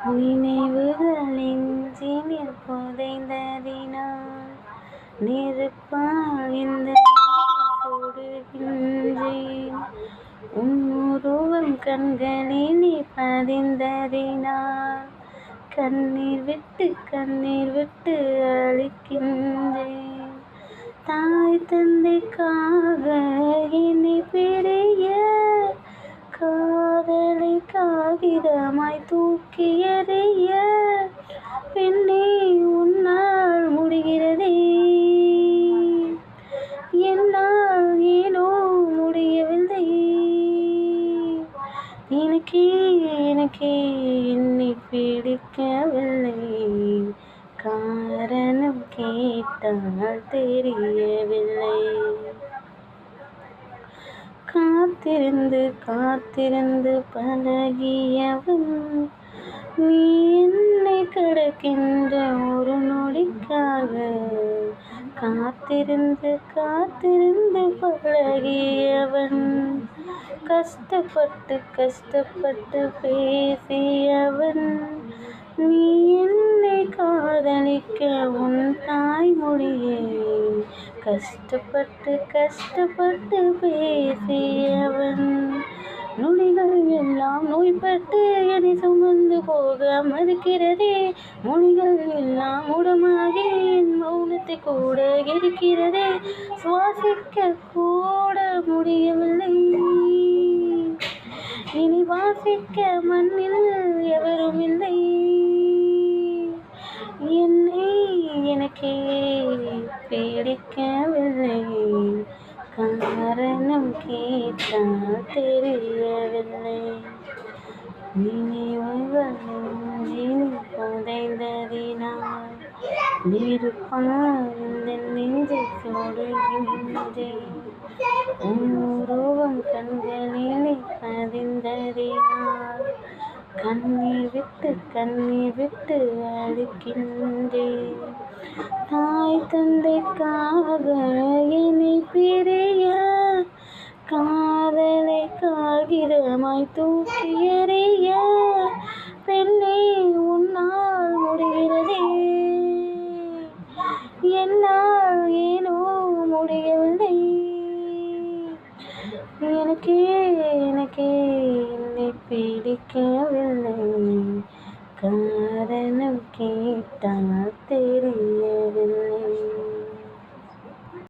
நினைவுகள் நெஞ்சினில் புதைந்ததினால் நெருப்பால் இந்த சுடுகின்றேன். உன்னுருவம் கண்களிலே பதிந்ததினால் கண்ணீர் விட்டு அழிக்கின்றேன். தாய் தந்தைக்காக என்னை பிரிய காதலை காகிதமாய் தூக்கி எறிய பெண்ணே உன்னால் முடிகிறதே, என்னால் ஏனோ முடியவில்லை. எனக்கே என்னை பிடிக்கவில்லை, காரணம் கேட்டால் தெரியவில்லை. காத்திருந்து பழகியவன் நீ என்னை கடக்கின்ற ஒரு நொடிக்காக. காத்திருந்து பழகியவன் கஷ்டப்பட்டு பேசியவன் நீ என்னை காதலிக்க உன் தாய்மொழியை கஷ்டப்பட்டு பேசியவன். நொடிகள் எல்லாம் நோய்பட்டு என்னை சுமந்து போக மறுக்கிறதே, மொழிகள் எல்லாம் உடமாகி என் மௌனத்தை கூட இருக்கிறதே. சுவாசிக்க கூட முடியவில்லை, இனி வாசிக்க மண்ணில் எவரும் இல்லை. எனக்கே பிடிக்கவில்லை, காரணம் கேட்டால் தெரியவில்லை. நினைவுகள் நெஞ்சினில் புதைந்ததினால் நெருப்பால் இந்த நெஞ்சை சுடுகின்றேன். உன்னுருவம் கண்களிலே பதிந்ததினால் கண்ணீர் விட்டு அழுக்கின்றேன். தாய் தந்தைக்காக என்னை பிரிய காதலை காகிதமாய் தூக்கி எறிய பெண்ணே உன்னால் முடிகிறதே, என்னால் ஏனோ முடியவில்லை. எனக்கே என்னை பிடிக்கவில்லை, காரணம் கேட்டால் தெரிய